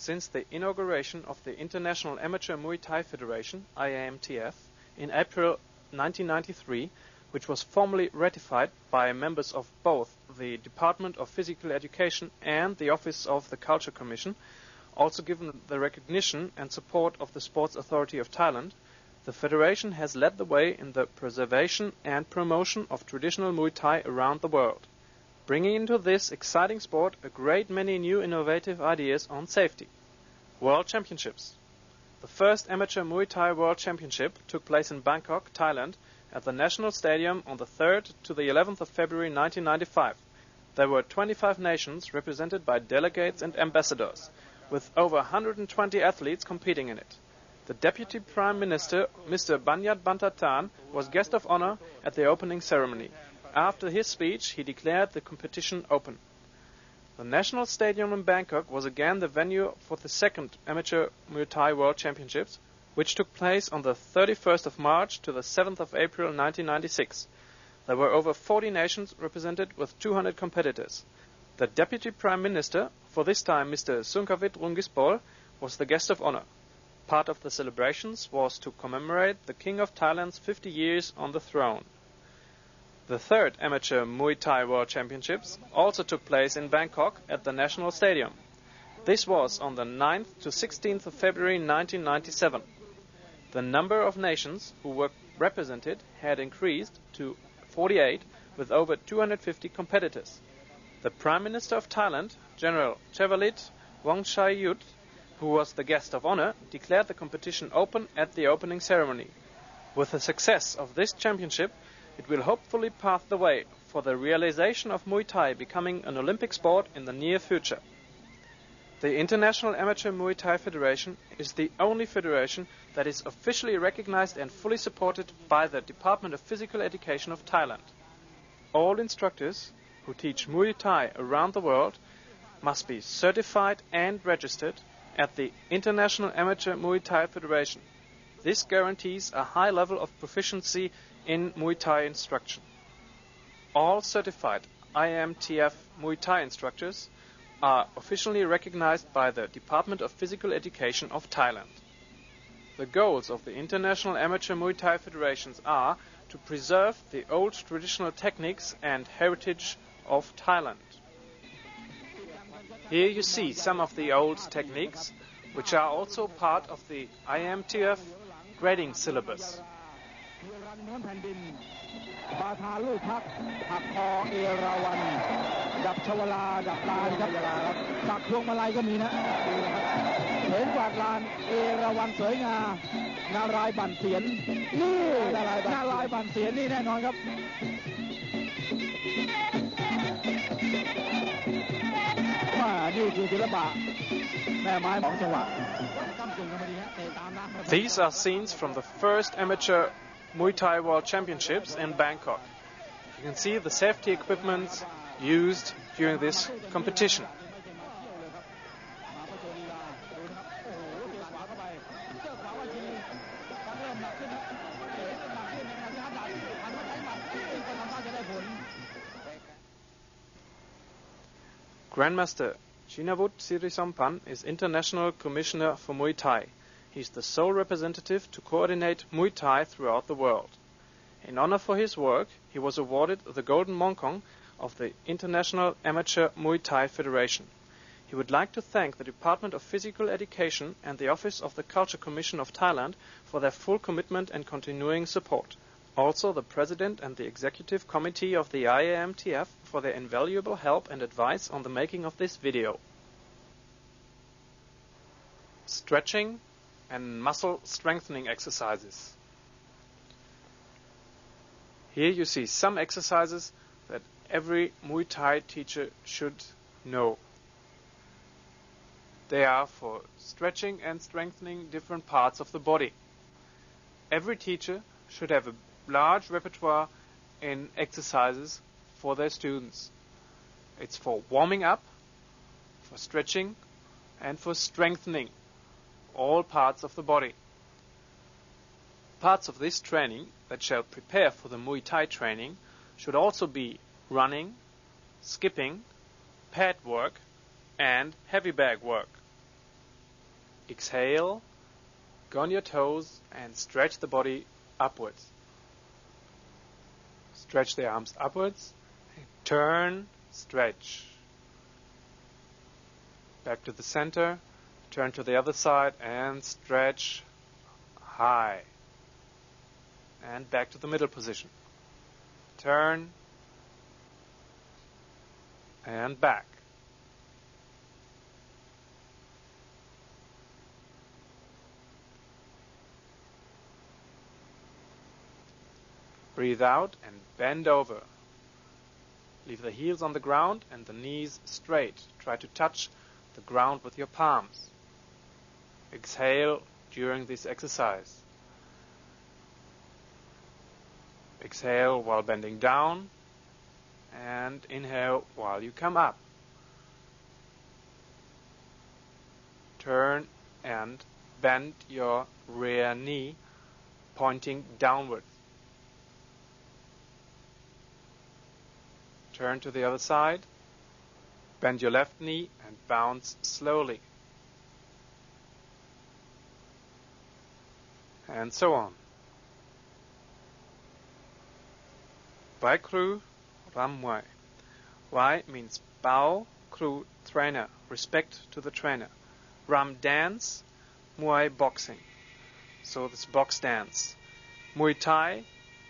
since the inauguration of the International Amateur Muay Thai Federation, IAMTF, in April 1993, which was formally ratified by members of both the Department of Physical Education and the Office of the Culture Commission, also given the recognition and support of the Sports Authority of Thailand, the Federation has led the way in the preservation and promotion of traditional Muay Thai around the world, bringing into this exciting sport a great many new innovative ideas on safety. World Championships. The first Amateur Muay Thai World Championship took place in Bangkok, Thailand, at the National Stadium on the 3rd to the 11th of February 1995. There were 25 nations represented by delegates and ambassadors, with over 120 athletes competing in it. The Deputy Prime Minister, Mr. Banyat Bantatan, was guest of honor at the opening ceremony. After his speech, he declared the competition open. The National Stadium in Bangkok was again the venue for the second Amateur Muay Thai World Championships, which took place on the 31st of March to the 7th of April 1996. There were over 40 nations represented with 200 competitors. The Deputy Prime Minister, for this time Mr. Sungkavit Rungispol, was the guest of honor. Part of the celebrations was to commemorate the King of Thailand's 50 years on the throne. The third Amateur Muay Thai World Championships also took place in Bangkok at the National Stadium. This was on the 9th to 16th of February 1997. The number of nations who were represented had increased to 48, with over 250 competitors. The Prime Minister of Thailand, General Chevalit Wongchayut, who was the guest of honor, declared the competition open at the opening ceremony. With the success of this championship, it will hopefully pave the way for the realization of Muay Thai becoming an Olympic sport in the near future. The International Amateur Muay Thai Federation is the only federation that is officially recognized and fully supported by the Department of Physical Education of Thailand. All instructors who teach Muay Thai around the world must be certified and registered at the International Amateur Muay Thai Federation. This guarantees a high level of proficiency in Muay Thai instruction. All certified IMTF Muay Thai instructors are officially recognized by the Department of Physical Education of Thailand. The goals of the International Amateur Muay Thai Federations are to preserve the old traditional techniques and heritage of Thailand. Here you see some of the old techniques, which are also part of the IMTF grading syllabus. บาทาลูกพักหักคอเอราวัณดับชวลาดับลานครับสักพวงมาลัยก็มีนะเห็นกวาดลานเอราวัณสวยงามนารายณ์บั่นเสียนนี่นารายณ์บั่นเสียนนี่แน่นอนครับนี่คือศิลปะแม่ไม้ของจังหวะ These are scenes from the first amateur Muay Thai World Championships in Bangkok. You can see the safety equipment used during this competition. Grandmaster Chinavut Sirisampan is International Commissioner for Muay Thai. He is the sole representative to coordinate Muay Thai throughout the world. In honor for his work, he was awarded the Golden Mongkong of the International Amateur Muay Thai Federation. He would like to thank the Department of Physical Education and the Office of the Culture Commission of Thailand for their full commitment and continuing support. Also the President and the Executive Committee of the IAMTF for their invaluable help and advice on the making of this video. Stretching and muscle strengthening exercises. Here you see some exercises that every Muay Thai teacher should know. They are for stretching and strengthening different parts of the body. Every teacher should have a large repertoire in exercises for their students. It's for warming up, for stretching, and for strengthening all parts of the body. Parts of this training that shall prepare for the Muay Thai training should also be running, skipping, pad work, and heavy bag work. Exhale, go on your toes and stretch the body upwards. Stretch the arms upwards, turn, stretch. Back to the center, turn to the other side and stretch high. And back to the middle position. Turn and back. Breathe out and bend over. Leave the heels on the ground and the knees straight. Try to touch the ground with your palms. Exhale during this exercise. Exhale while bending down and inhale while you come up. Turn and bend your rear knee, pointing downwards. Turn to the other side, bend your left knee and bounce slowly. And so on. Wai Kru Ram Muay. Wai means bow, Kru trainer, respect to the trainer. Ram dance, Muay boxing. So this box dance. Muay Thai,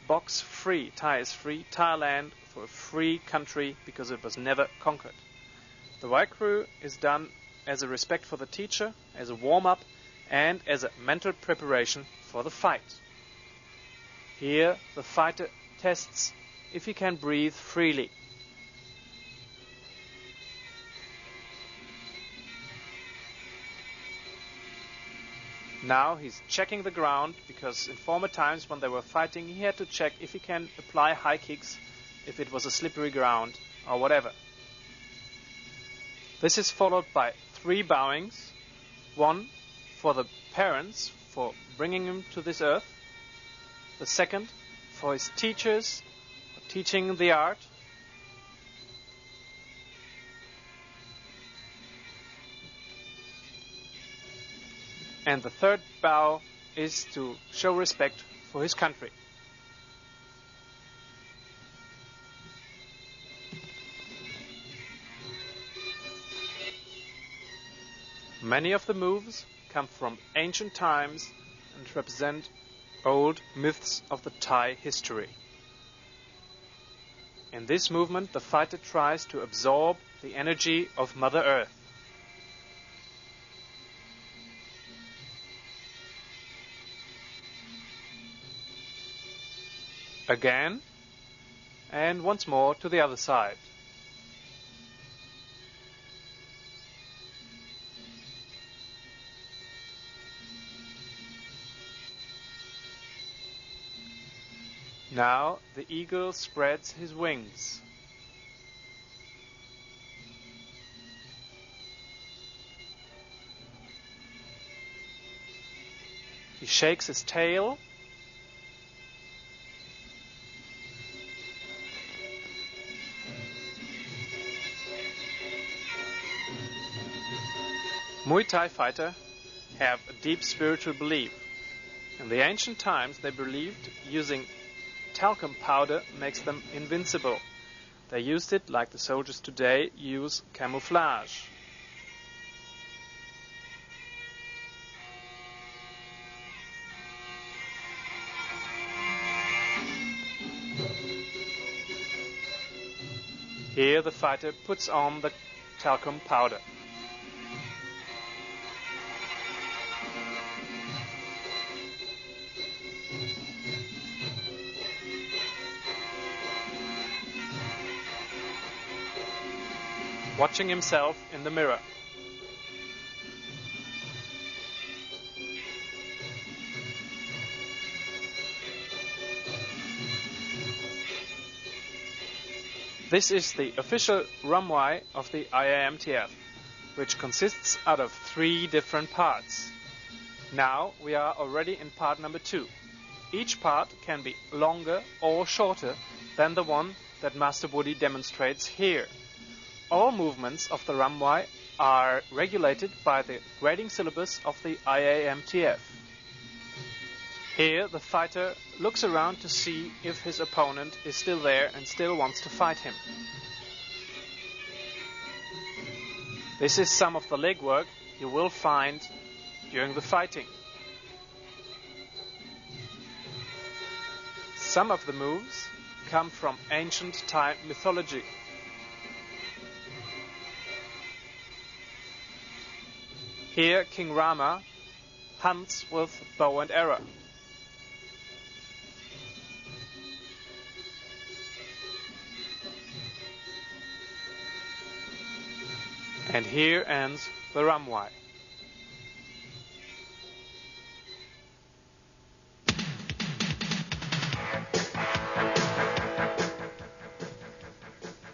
box free. Thai is free. Thailand for a free country because it was never conquered. The Wai Kru is done as a respect for the teacher, as a warm-up, and as a mental preparation for the fight. Here the fighter tests if he can breathe freely. Now he's checking the ground because in former times when they were fighting he had to check if he can apply high kicks if it was a slippery ground or whatever. This is followed by 3 bowings. 1 for the parents for bringing him to this earth. The second for his teachers for teaching the art. And the third bow is to show respect for his country. Many of the moves come from ancient times and represent old myths of the Thai history. In this movement, the fighter tries to absorb the energy of Mother Earth. Again, and once more to the other side. Now the eagle spreads his wings. He shakes his tail. Muay Thai fighters have a deep spiritual belief. In the ancient times, they believed using talcum powder makes them invincible. They used it like the soldiers today use camouflage. Here the fighter puts on the talcum powder. Watching himself in the mirror. This is the official Ram Muay of the IAMTF, which consists out of 3 different parts. Now we are already in part number 2. Each part can be longer or shorter than the one that Master Woody demonstrates here. All movements of the Ram Muay are regulated by the grading syllabus of the IAMTF. Here the fighter looks around to see if his opponent is still there and still wants to fight him. This is some of the leg work you will find during the fighting. Some of the moves come from ancient time mythology. Here King Rama hunts with bow and arrow. And here ends the Muay.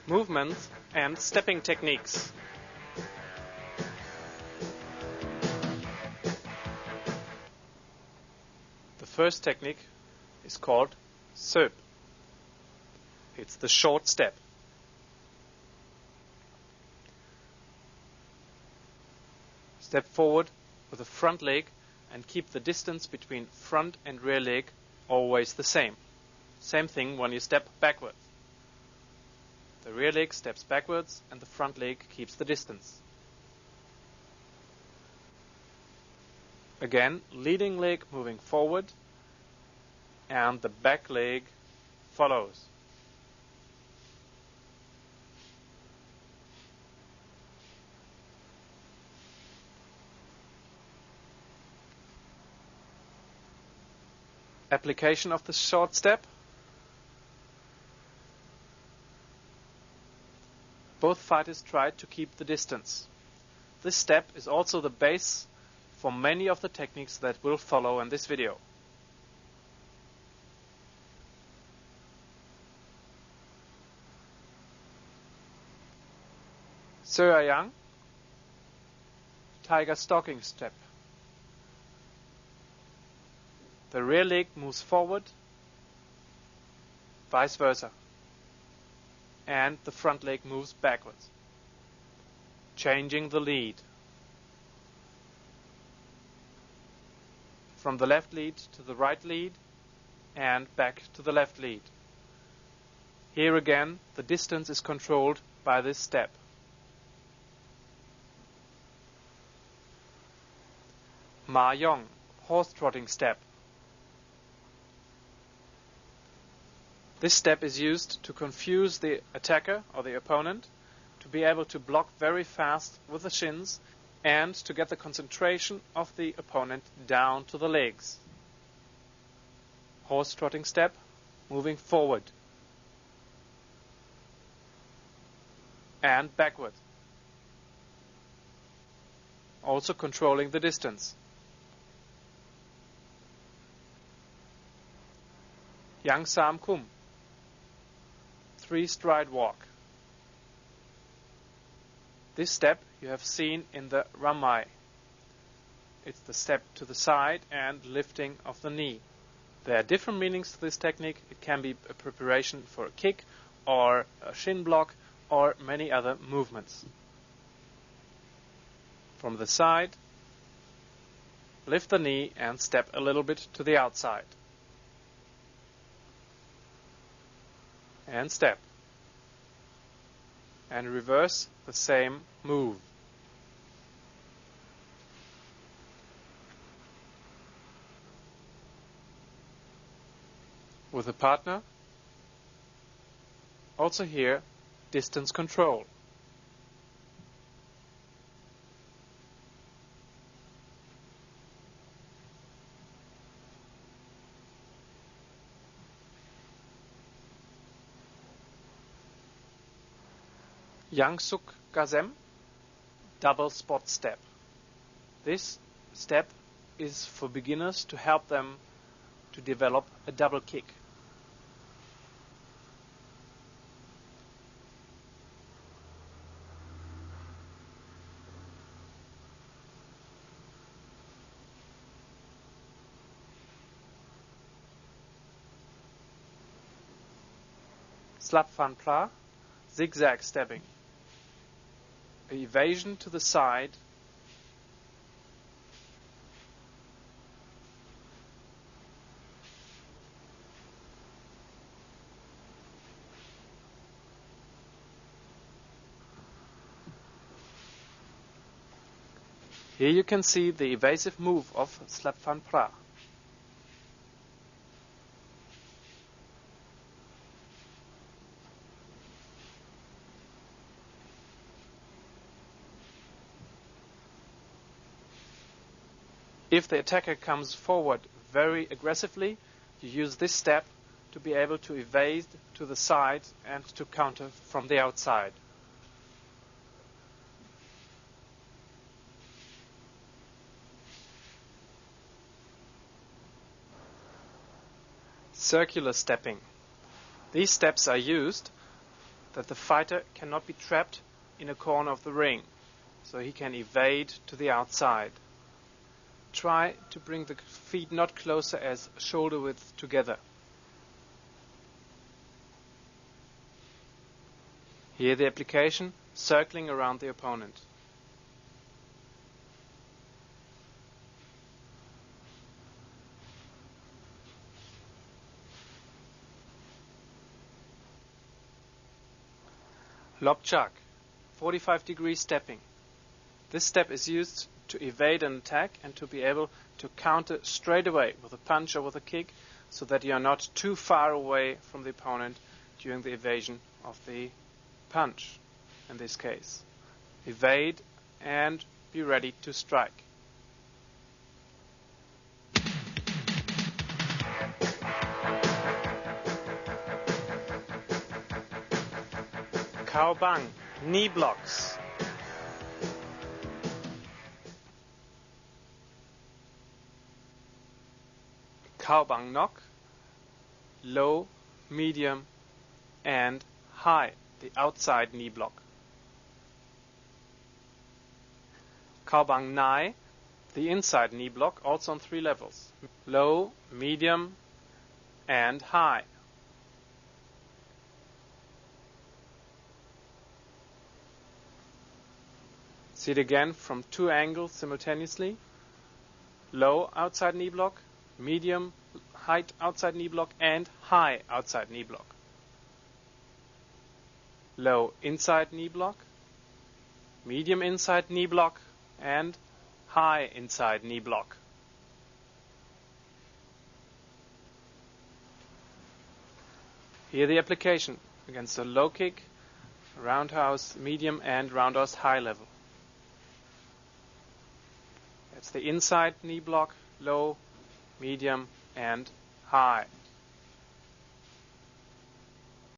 Movements and stepping techniques. The first technique is called söp. It's the short step. Step forward with the front leg and keep the distance between front and rear leg always the same. Same thing when you step backwards. The rear leg steps backwards and the front leg keeps the distance. Again, leading leg moving forward and the back leg follows. Application of the short step. Both fighters tried to keep the distance. This step is also the base for many of the techniques that will follow in this video. Yang, tiger stalking step. The rear leg moves forward, vice versa, and the front leg moves backwards, changing the lead. From the left lead to the right lead and back to the left lead. Here again, the distance is controlled by this step. Mahjong, horse trotting step. This step is used to confuse the attacker or the opponent, to be able to block very fast with the shins and to get the concentration of the opponent down to the legs. Horse trotting step, moving forward and backward. Also controlling the distance. Yang Sam Kum, 3-stride walk. This step you have seen in the Muay. It's the step to the side and lifting of the knee. There are different meanings to this technique. It can be a preparation for a kick or a shin block or many other movements. From the side, lift the knee and step a little bit to the outside. And step. And reverse the same move. With a partner, also here, distance control. Yang Suk Gazem, double spot step. This step is for beginners to help them to develop a double kick. Slap Fan Pra, zigzag stepping. evasion to the side, here you can see the evasive move of slap van pra. If the attacker comes forward very aggressively, you use this step to be able to evade to the side and to counter from the outside. Circular stepping. These steps are used that the fighter cannot be trapped in a corner of the ring, so he can evade to the outside. Try to bring the feet not closer as shoulder width together. Here the application, circling around the opponent. Lobchak, 45-degree stepping. This step is used to evade an attack and to be able to counter straight away with a punch or with a kick, so that you are not too far away from the opponent during the evasion of the punch in this case. Evade and be ready to strike. Cow bang, knee blocks. Cow bang knock, low, medium and high, the outside knee block. Cow bang nai, the inside knee block, also on 3 levels. Low, medium and high. See it again from 2 angles simultaneously. Low outside knee block, medium height outside knee block and high outside knee block. Low inside knee block, medium inside knee block and high inside knee block. Here the application against a low kick, roundhouse medium and roundhouse high level. It's the inside knee block, low, medium and high.